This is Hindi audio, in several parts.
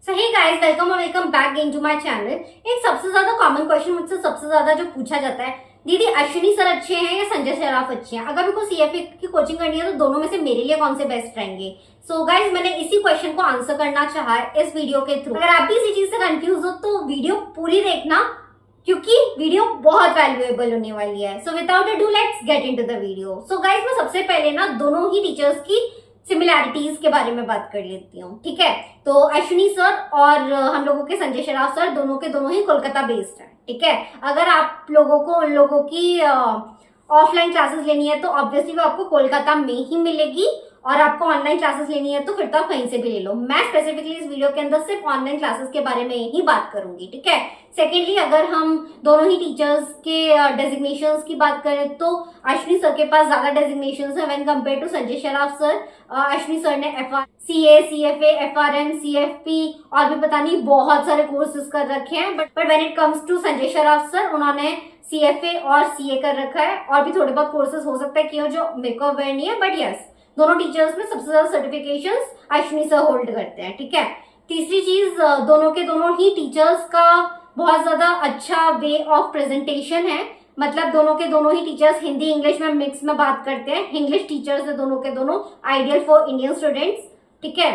सो हे गाइस, वेलकम और welcome back into my channel. एक सबसे ज्यादा कॉमन क्वेश्चन मुझसे सबसे ज्यादा जो पूछा जाता है, दीदी अश्विनी सर अच्छे हैं या संजय सराफ अच्छे हैं? अगर मेरे को सीएफए की कोचिंग करनी है तो दोनों में से मेरे लिए कौन से बेस्ट रहेंगे? सो गाइस, मैंने इसी क्वेश्चन को आंसर करना चाहा है इस वीडियो के थ्रू। अगर आप भी इसी चीज से कंफ्यूज हो तो वीडियो पूरी देखना, क्योंकि वीडियो बहुत वैल्यूएबल होने वाली है। So without a do let's get into the video. So guys, मैं सबसे पहले ना दोनों ही टीचर्स की सिमिलैरिटीज के बारे में बात कर लेती हूँ, ठीक है। तो अश्विनी सर और हम लोगों के संजय सराफ सर दोनों के दोनों ही कोलकाता बेस्ड हैं, ठीक है। अगर आप लोगों को उन लोगों की ऑफलाइन क्लासेस लेनी है तो ऑब्वियसली वो आपको कोलकाता में ही मिलेगी, और आपको ऑनलाइन क्लासेस लेनी है तो फिर तो आप कहीं से भी ले लो। मैं स्पेसिफिकली इस वीडियो के अंदर सिर्फ ऑनलाइन क्लासेस के बारे में ही बात करूंगी, ठीक है। सेकेंडली, अगर हम दोनों ही टीचर्स के डेजिग्नेशंस की बात करें तो अश्विनी सर के पास ज्यादा डेजिग्नेशंस है when compare to Sanjay Saraf sir. Ashwini sir ने CA, CFA, FRM, CFP और भी पता नहीं बहुत सारे कोर्सेज कर रखे हैं, but when it comes to Sanjay Saraf sir, उन्होंने CFA और CA कर रखा है, और भी थोड़े बहुत कोर्सेज हो सकता है कि जो मेरे को अवेयर नहीं है, बट यस, दोनों टीचर्स में सबसे ज्यादा सर्टिफिकेशंस अश्विनी सर होल्ड करते हैं, ठीक है। तीसरी चीज, दोनों के दोनों ही टीचर्स का बहुत ज्यादा अच्छा वे ऑफ प्रेजेंटेशन है। मतलब दोनों के दोनों ही टीचर्स हिंदी इंग्लिश में मिक्स में बात करते हैं। इंग्लिश टीचर्स है दोनों के दोनों, आइडियल फॉर इंडियन स्टूडेंट्स, ठीक है।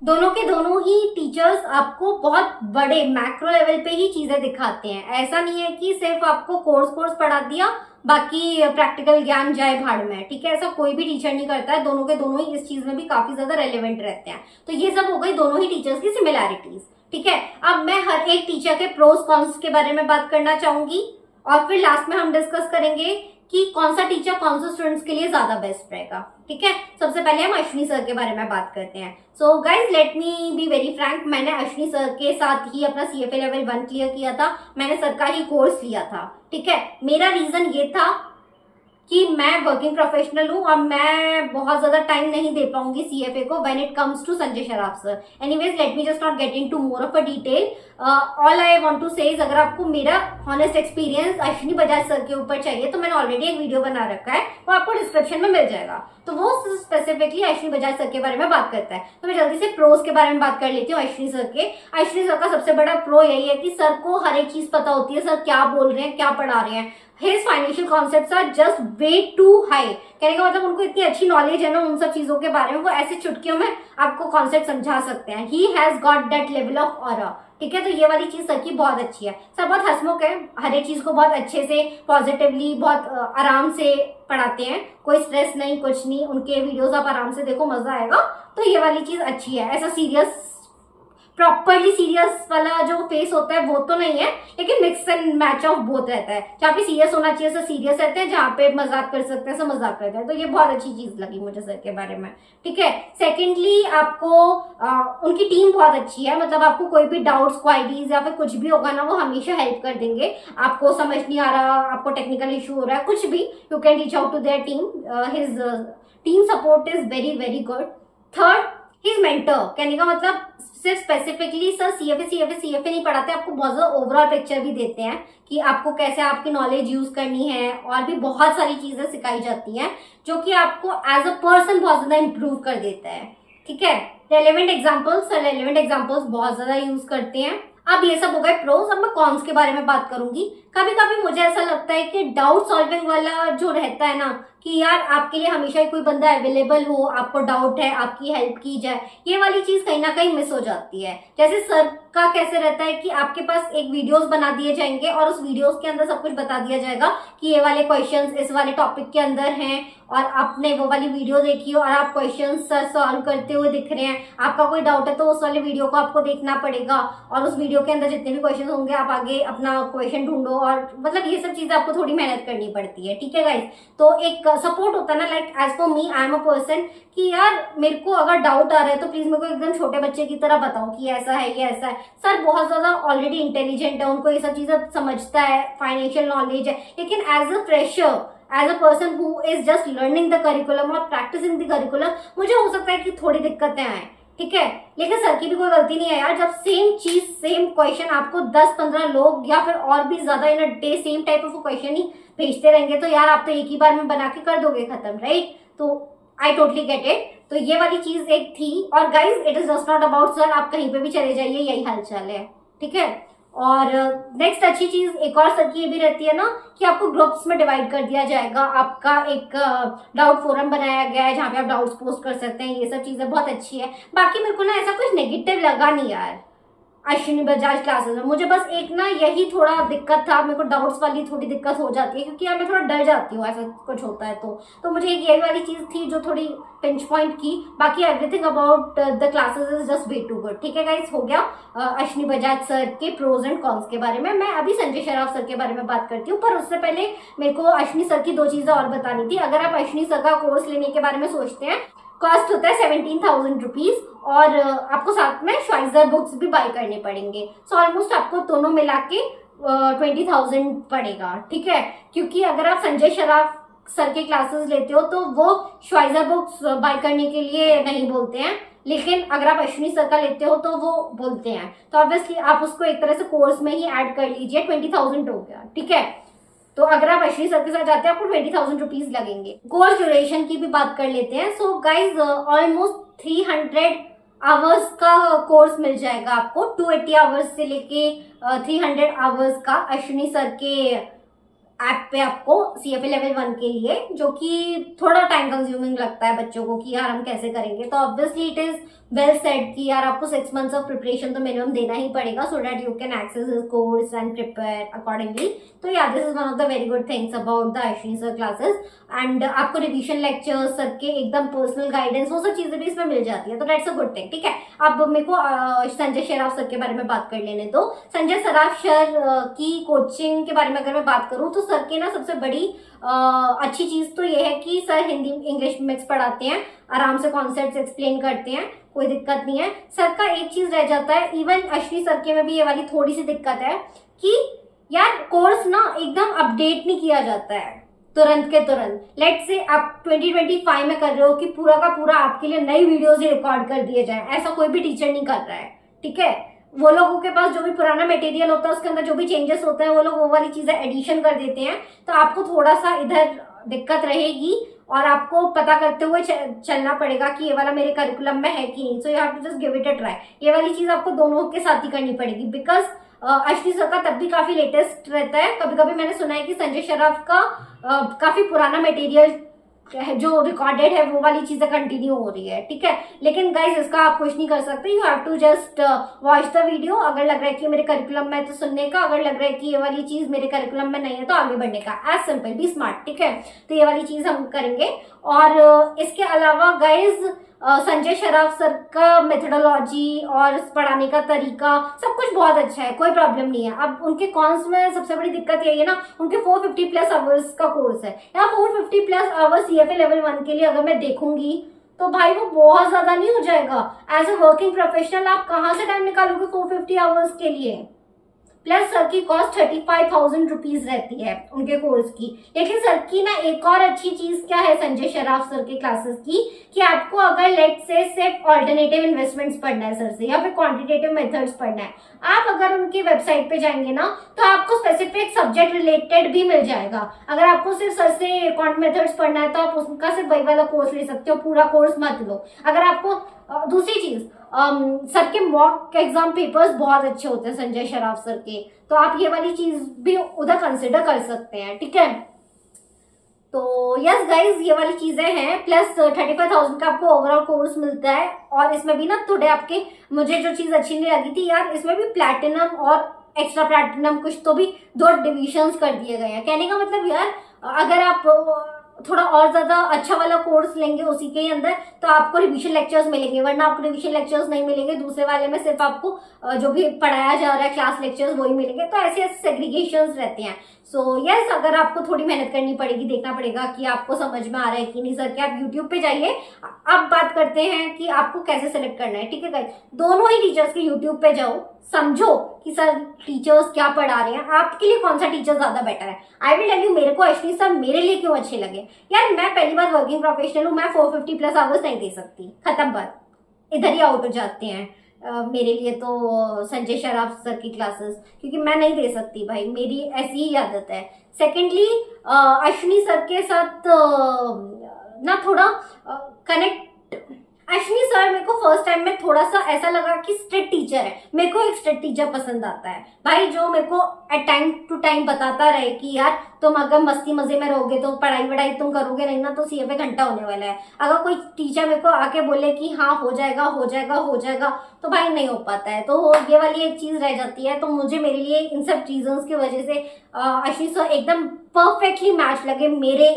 दोनों के दोनों ही टीचर्स आपको बहुत बड़े मैक्रो लेवल पे ही चीजें दिखाते हैं। ऐसा नहीं है कि सिर्फ आपको कोर्स पढ़ा दिया, बाकी प्रैक्टिकल ज्ञान जाए भाड़ में, ठीक है। ऐसा कोई भी टीचर नहीं करता है। दोनों के दोनों ही इस चीज में भी काफी ज्यादा रेलेवेंट रहते हैं। तो ये सब हो गई दोनों ही टीचर्स की सिमिलैरिटीज, ठीक है। अब मैं हर एक टीचर के प्रोस कॉन्स के बारे में बात करना चाहूंगी, और फिर लास्ट में हम डिस्कस करेंगे कि कौन सा टीचर कौन से स्टूडेंट्स के लिए ज्यादा बेस्ट रहेगा, ठीक है। सबसे पहले हम अश्विनी सर के बारे में बात करते हैं। So guys, let me be very Frank, मैंने अश्विनी सर के साथ ही अपना CFA लेवल 1 क्लियर किया था। मैंने सर का ही कोर्स लिया था, ठीक है। मेरा रीजन ये था कि मैं वर्किंग प्रोफेशनल हूँ और मैं बहुत ज्यादा टाइम नहीं दे पाऊंगी CFA को when it comes to Sanjay Saraf sir. Anyways, let me just not get into more of a detail. All I want to say is, अगर आपको मेरा honest experience Ashwini Bajaj sir के ऊपर चाहिए तो मैंने ऑलरेडी एक वीडियो बना रखा है, वो आपको डिस्क्रिप्शन में मिल जाएगा। तो वो स्पेसिफिकली अश्विनी बजाज सर के बारे में बात करता है। तो मैं जल्दी से प्रोस के बारे में बात कर लेती हूँ अश्विनी सर के। अश्विनी सर का सबसे बड़ा प्रो यही है कि सर को हर एक चीज पता होती है, सर क्या बोल रहे हैं, क्या पढ़ा रहे हैं। His financial concepts are just way too high। कहने का मतलब उनको इतनी अच्छी नॉलेज है ना उन सब चीजों के बारे में, वो ऐसे चुटकियों में आपको कॉन्सेप्ट समझा सकते हैं। He has got that level of aura, ठीक है। तो ये वाली चीज सर की बहुत अच्छी है। सर बहुत हंसमुख है, हर एक चीज को बहुत अच्छे से पॉजिटिवली बहुत आराम से पढ़ाते हैं, कोई स्ट्रेस नहीं, कुछ नहीं। उनके वीडियोस आप आराम से देखो, मजा आएगा। तो ये वाली चीज अच्छी है। ऐसा सीरियस, प्रॉपरली सीरियस वाला जो फेस होता है वो तो नहीं है, लेकिन mix and match of both रहता है। जहाँ पे सीरियस होना चाहिए सर सीरियस रहते हैं, जहाँ पे मजाक कर सकते हैं सर मजाक करते हैं। तो ये बहुत अच्छी चीज लगी मुझे सर के बारे में, ठीक है। सेकेंडली, आपको उनकी टीम बहुत अच्छी है। मतलब आपको कोई भी डाउट्स, क्वायरीज या फिर कुछ भी होगा ना, वो हमेशा हेल्प कर देंगे। आपको समझ नहीं आ रहा, आपको टेक्निकल इशू हो रहा है, कुछ भी, you can reach out to their team. His team support is very very good. Third, his mentor. कहने का मतलब सिर्फ स्पेसिफिकली सर CFA नहीं पढ़ाते, आपको बहुत ज्यादा ओवरऑल पिक्चर भी देते हैं कि आपको कैसे आपकी नॉलेज यूज करनी है, और भी बहुत सारी चीजें सिखाई जाती हैं जो कि आपको एज अ पर्सन बहुत ज्यादा इंप्रूव कर देता है, ठीक है। Relevant examples, sir relevant examples बहुत ज्यादा यूज करते हैं। अब ये सब हो गए प्रोस। अब मैं कॉन्स के बारे में बात करूंगी। कभी कभी मुझे ऐसा लगता है कि डाउट सॉल्विंग वाला जो रहता है ना, कि यार आपके लिए हमेशा कोई बंदा अवेलेबल हो, आपको डाउट है, आपकी हेल्प की जाए, ये वाली चीज कहीं ना कहीं मिस हो जाती है। जैसे सर का कैसे रहता है कि आपके पास एक वीडियोस बना दिए जाएंगे और उस वीडियोस के अंदर सब कुछ बता दिया जाएगा कि ये वाले क्वेश्चंस इस वाले टॉपिक के अंदर हैं, और आपने वो वाली वीडियो देखी और आप क्वेश्चंस सॉल्व करते हुए दिख रहे हैं। आपका कोई डाउट है तो उस वाले वीडियो को आपको देखना पड़ेगा, और उस वीडियो के अंदर जितने भी क्वेश्चन होंगे आप आगे अपना क्वेश्चन ढूंढो, और मतलब ये सब चीजें आपको थोड़ी मेहनत करनी पड़ती है, ठीक है गाइस। तो एक सपोर्ट होता है ना, like as for me, I am a person कि यार मेरे को अगर डाउट आ रहा है तो प्लीज मेरे को एकदम छोटे बच्चे की तरह बताओ कि ऐसा है, ये ऐसा है। सर बहुत ज्यादा ऑलरेडी इंटेलिजेंट है, उनको ये सब चीजें समझता है, फाइनेंशियल नॉलेज है, लेकिन as a fresher, as a person who is just learning the curriculum और प्रैक्टिसिंग द करिकुलम, मुझे हो सकता है कि थोड़ी दिक्कतें आए, ठीक है। लेकिन सर की भी कोई गलती नहीं है यार। जब सेम चीज, सेम क्वेश्चन आपको 10-15 लोग या फिर और भी ज्यादा in a day same type of question ही भेजते रहेंगे, तो यार आप तो एक ही बार में बना के कर दोगे खत्म, राइट। तो आई टोटली गेट इट। तो ये वाली चीज एक थी। और guys it is just not about sir, आप कहीं पे भी चले जाइए यही हालचाल है, ठीक है। और नेक्स्ट अच्छी चीज एक और सर की ये भी रहती है ना कि आपको ग्रुप्स में डिवाइड कर दिया जाएगा, आपका एक डाउट फोरम बनाया गया है जहाँ पे आप डाउट्स पोस्ट कर सकते हैं, ये सब चीजें बहुत अच्छी है। बाकी मेरे को ना ऐसा कुछ नेगेटिव लगा नहीं यार अश्विनी बजाज क्लासेस में। मुझे बस एक ना यही थोड़ा दिक्कत था, मेरे को डाउट्स वाली थोड़ी दिक्कत हो जाती है क्योंकि यार मैं थोड़ा डर जाती हूँ ऐसा कुछ होता है तो मुझे एक यही वाली चीज थी जो थोड़ी पिंच पॉइंट की। बाकी everything about the classes is just way too good. ठीक है गाइस, हो गया अश्विनी बजाज सर के प्रोज एंड कॉन्स के बारे में। मैं अभी संजय शराफ सर के बारे में बात करती हूँ, पर उससे पहले मेरे को अश्विनी सर की दो चीजें और बतानी थी। अगर आप अश्विनी सर का कोर्स लेने के बारे में सोचते हैं, कॉस्ट होता है 17,000 रुपीज और आपको साथ में श्वाइजर बुक्स भी बाय करने पड़ेंगे। सो ऑलमोस्ट आपको दोनों मिला के 20,000 पड़ेगा, ठीक है। क्योंकि अगर आप संजय शराफ सर के क्लासेस लेते हो तो वो श्वाइजर बुक्स बाय करने के लिए नहीं बोलते हैं, लेकिन अगर आप अश्विनी सर का लेते हो तो वो बोलते हैं। तो ऑब्वियसली आप उसको एक तरह से कोर्स में ही ऐड कर लीजिए, 20,000 हो गया, ठीक है। तो अगर आप अश्विनी सर के साथ जाते हैं आपको 20,000 रुपीज लगेंगे। कोर्स ड्यूरेशन की भी बात कर लेते हैं। सो गाइज ऑलमोस्ट 300 आवर्स का कोर्स मिल जाएगा आपको, 280 आवर्स से लेके 300 आवर्स का अश्विनी सर के ऐप पे आपको CFA लेवल 1 के लिए, जो कि थोड़ा टाइम कंज्यूमिंग लगता है बच्चों को कि यार हम कैसे करेंगे। तो obviously it is well said कि यार आपको 6 मंथ्स ऑफ प्रिपरेशन तो मिनिमम देना ही पड़ेगा so that you can access his course and prepare accordingly. तो या this is one of the very good things about the Ashwini sir classes. And आपको रिविजन लेक्चर्स सर के एकदम पर्सनल गाइडेंस वो सब चीजें भी इसमें मिल जाती है, तो दैट्स अ गुड थिंग, ठीक है। अब मेरे को संजय शराफ सर के बारे में बात कर लेने दो। संजय शराफ सर की कोचिंग के बारे में अगर मैं बात करूँ तो सर की ना सबसे बड़ी अच्छी चीज तो ये है कि सर हिंदी इंग्लिश मिक्स पढ़ाते हैं, आराम से कॉन्सेप्ट्स एक्सप्लेन करते हैं, कोई दिक्कत नहीं है। सर का एक चीज रह जाता है, इवन अश्विनी सर के में भी ये वाली थोड़ी सी दिक्कत है कि यार कोर्स ना एकदम अपडेट नहीं किया जाता है तुरंत के तुरंत। लेट से आप 2025 में कर रहे हो कि पूरा का पूरा आपके लिए नई वीडियोस ही रिकॉर्ड कर दिए जाए, ऐसा कोई भी टीचर नहीं कर रहा है, ठीक है। वो लोगों के पास जो भी पुराना मटेरियल होता है उसके अंदर जो भी चेंजेस होते हैं वो लोग वो वाली चीजें एडिशन कर देते हैं, तो आपको थोड़ा सा इधर दिक्कत रहेगी और आपको पता करते हुए चलना पड़ेगा कि ये वाला मेरे करिकुलम में है कि नहीं। So you have to just give it a try. ये वाली चीज आपको दोनों के साथ ही करनी पड़ेगी बिकॉज अश्विनी सर का तब भी काफी लेटेस्ट रहता है। कभी कभी मैंने सुना है कि संजय शराफ का काफी पुराना मटेरियल जो रिकॉर्डेड है वो वाली चीजें कंटिन्यू हो रही है, ठीक है। लेकिन गाइस इसका आप कुछ नहीं कर सकते, you have to just watch the video. अगर लग रहा है कि मेरे करिकुलम में है तो सुनने का, अगर लग रहा है कि ये वाली चीज मेरे करिकुलम में नहीं है तो आगे बढ़ने का। एज सिंपल, बी स्मार्ट, ठीक है। तो ये वाली चीज हम करेंगे। और इसके अलावा गाइज संजय शराफ सर का मेथोडोलॉजी और पढ़ाने का तरीका सब कुछ बहुत अच्छा है, कोई प्रॉब्लम नहीं है। अब उनके कॉन्स में सबसे बड़ी दिक्कत यही है ना, उनके 450 प्लस आवर्स का कोर्स है। यहाँ 450 प्लस आवर्स CFA लेवल 1 के लिए अगर मैं देखूंगी तो भाई वो बहुत ज्यादा नहीं हो जाएगा। एज ए वर्किंग प्रोफेशनल आप कहाँ से टाइम निकालोगे 450 आवर्स के लिए? प्लस सर की कॉस्ट 35,000 रुपीज रहती है उनके कोर्स की। लेकिन सर की ना एक और अच्छी चीज क्या है संजय शराफ सर के क्लासेस की, कि आपको अगर लेट से सिर्फ ऑल्टरनेटिव इन्वेस्टमेंट्स पढ़ना है सर से या फिर क्वांटिटेटिव मेथड्स पढ़ना है, आप अगर उनकी वेबसाइट पे जाएंगे ना तो आपको स्पेसिफिक सब्जेक्ट रिलेटेड भी मिल जाएगा। अगर आपको सिर्फ सर से क्वांट मेथड्स पढ़ना है तो आप उसका सिर्फ वही वाला कोर्स ले सकते हो, पूरा कोर्स मत लो। अगर आपको दूसरी चीज सर के मॉक एग्जाम पेपर्स बहुत अच्छे होते हैं संजय शराफ सर के, तो आप ये वाली चीज भी उधर कंसिडर कर सकते हैं, ठीक है। तो यस गाइज ये वाली चीजें हैं। प्लस 35,000 का आपको ओवरऑल कोर्स मिलता है। और इसमें भी ना थोड़े आपके, मुझे जो चीज अच्छी नहीं लगी थी यार, इसमें भी प्लैटिनम और एक्स्ट्रा प्लैटिनम कुछ तो भी 2 डिविजन्स कर दिए गए हैं। कहने का मतलब यार अगर आप थोड़ा और ज्यादा अच्छा वाला कोर्स लेंगे उसी के अंदर तो आपको रिवीजन लेक्चर्स मिलेंगे, वरना आपको रिवीजन लेक्चर्स नहीं मिलेंगे। दूसरे वाले में सिर्फ आपको जो भी पढ़ाया जा रहा है क्लास लेक्चर्स वही मिलेंगे। तो ऐसे ऐसे सेग्रीगेशंस रहते हैं। सो यस अगर आपको थोड़ी मेहनत करनी पड़ेगी, देखना पड़ेगा कि आपको समझ में आ रहा है कि नहीं। सर के आप यूट्यूब पे जाइए। अब बात करते हैं कि आपको कैसे सेलेक्ट करना है, ठीक है गाइस। दोनों ही टीचर्स के यूट्यूब पे जाओ, समझो कि सर टीचर्स क्या पढ़ा रहे हैं, आपके लिए कौन सा टीचर ज्यादा बेटर है। आई विल टेल यू मेरे को अश्विनी सर मेरे लिए क्यों अच्छे लगे। यार मैं पहली बार वर्किंग प्रोफेशनल हूँ, मैं 450 प्लस आवर्स नहीं दे सकती, खत्म बात, इधर ही आउट हो जाते हैं। मेरे लिए तो संजय शराफ सर की क्लासेस, क्योंकि मैं नहीं दे सकती भाई, मेरी ऐसी ही आदत है। सेकेंडली अश्विनी सर के साथ ना थोड़ा कनेक्ट अश्विनी सर मेरे को फर्स्ट टाइम में थोड़ा सा ऐसा लगा कि स्ट्रिक्ट टीचर है। मेरे को एक स्ट्रिक्ट टीचर पसंद आता है भाई, जो मेरे को एट टाइम टू टाइम बताता रहे कि यार तुम अगर मस्ती मजे में रहोगे तो पढ़ाई वढ़ाई तुम करोगे नहीं ना तो सीए पे घंटा होने वाला है। अगर कोई टीचर मेरे को आके बोले कि हाँ हो जाएगा हो जाएगा हो जाएगा, तो भाई नहीं हो पाता है। तो ये वाली एक चीज रह जाती है। तो मुझे मेरे लिए इन सब रीजंस की वजह से अश्विनी सर एकदम परफेक्टली मैच लगे मेरे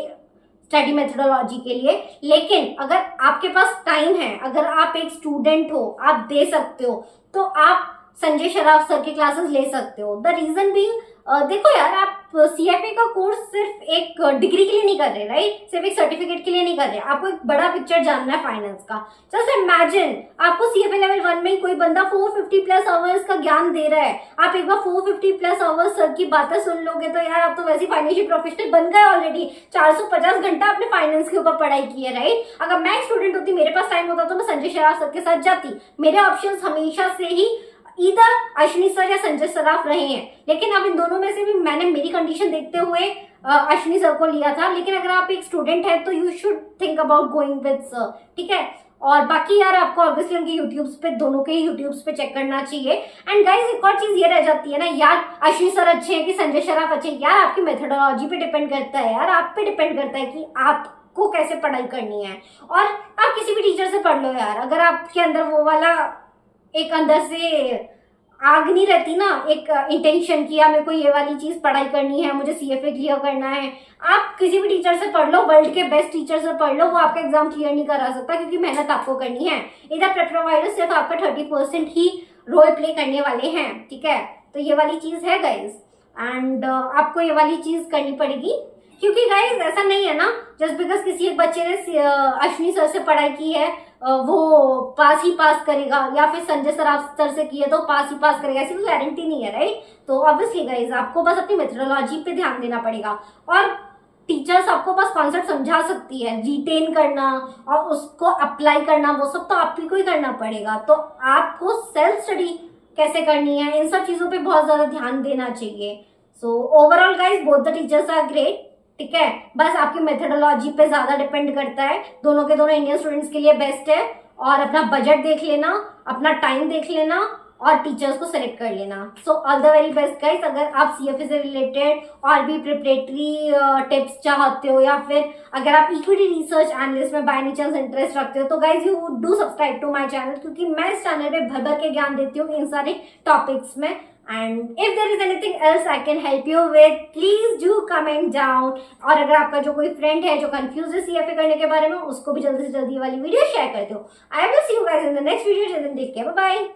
स्टडी मेथोडोलॉजी के लिए। लेकिन अगर आपके पास टाइम है, अगर आप एक स्टूडेंट हो, आप दे सकते हो, तो आप संजय शराफ सर की क्लासेस ले सकते हो। द रीजन बीइंग, देखो यार, आप सीएफए का कोर्स सिर्फ एक डिग्री के लिए नहीं कर रहे, राइट? सिर्फ एक सर्टिफिकेट के लिए नहीं कर रहे, आपको एक बड़ा पिक्चर जानना है फाइनेंस का। जस्ट इमेजिन आपको सीएफए लेवल 1 में कोई बंदा 450 प्लस आवर्स का ज्ञान दे रहा है, आप एक बार 450 प्लस आवर्स सर की बातें सुन लोगे तो यार आप तो वैसे फाइनेंशियल प्रोफेशनल बन गए ऑलरेडी। 450 घंटा आपने फाइनेंस के ऊपर पढ़ाई की है, राइट? अगर मैं स्टूडेंट होती, मेरे पास टाइम होता तो मैं संजय शराफ सर के साथ जाती। मेरे ऑप्शंस हमेशा से ही इधर अश्विनी सर या संजय सराफ रहे हैं, लेकिन अब इन दोनों में से भी मैंने मेरी कंडीशन देखते हुए अश्विनी सर को लिया था। लेकिन अगर आप एक स्टूडेंट है तो you should think about going with sir, ठीक है? और बाकी यार आपको ऑब्वियसली उनके यूट्यूब्स पे, दोनों के यूट्यूब्स पे चेक करना चाहिए। एंड गाइस एक और चीज ये रह जाती है ना यार, अश्विनी सर अच्छे हैं कि संजय शराफ अच्छे हैं, यार आपकी मेथोडोलॉजी पे डिपेंड करता है यार, आप पे डिपेंड करता है कि आपको कैसे पढ़ाई करनी है। और आप किसी भी टीचर से पढ़ लो यार, अगर आपके अंदर वो वाला एक अंदर से आग नहीं रहती ना, एक इंटेंशन किया मेरे को ये वाली चीज पढ़ाई करनी है, मुझे सीएफए क्लियर करना है, आप किसी भी टीचर से पढ़ लो, वर्ल्ड के बेस्ट टीचर से पढ़ लो, वो आपका एग्जाम क्लियर नहीं करा सकता क्योंकि मेहनत आपको करनी है। इधर प्रेप प्रोवाइडर सिर्फ आपका 30% ही रोल प्ले करने वाले हैं, ठीक है? तो ये वाली चीज है गाइज, एंड आपको ये वाली चीज करनी पड़ेगी। क्योंकि गाइज ऐसा नहीं है ना, जस्ट बिकॉज किसी एक बच्चे ने अश्विनी सर से पढ़ाई की है वो पास ही पास करेगा, या फिर संजय सराफ सर से की है तो पास ही पास करेगा, ऐसी कोई गारंटी नहीं है, राइट? तो ऑब्वियसली गाइज आपको बस अपनी मेथोडोलॉजी पे ध्यान देना पड़ेगा। और टीचर्स आपको बस कॉन्सेप्ट समझा सकती है, रिटेन करना और उसको अप्लाई करना वो सब तो आप ही को ही करना पड़ेगा। तो आपको सेल्फ स्टडी कैसे करनी है, इन सब चीजों पे बहुत ज्यादा ध्यान देना चाहिए। So overall guys both the teachers are great, ठीक है? बस आपकी मेथोडोलॉजी पे ज्यादा डिपेंड करता है। दोनों के दोनों इंडियन स्टूडेंट्स के लिए बेस्ट है। और अपना बजट देख लेना, अपना टाइम देख लेना और टीचर्स को सिलेक्ट कर लेना। So all the very best guys. अगर आप सीएफए से रिलेटेड और भी प्रिपरेटरी टिप्स चाहते हो, या फिर अगर आप इक्विटी रिसर्च एनालिस्ट में बाय एनी चांस इंटरेस्ट रखते हो, तो guys you do subscribe to my channel, क्योंकि मैं इस चैनल पे भर भर के ज्ञान देती हूँ इन सारे टॉपिक्स में। And if there is anything else I can help you with, please do comment down। और अगर आपका जो कोई फ्रेंड है जो कंफ्यूज है सीएफए करने के बारे में, उसको भी जल्दी से जल्दी ये वाली वीडियो शेयर कर दो। I will see you guys in the next video। Take care, bye bye.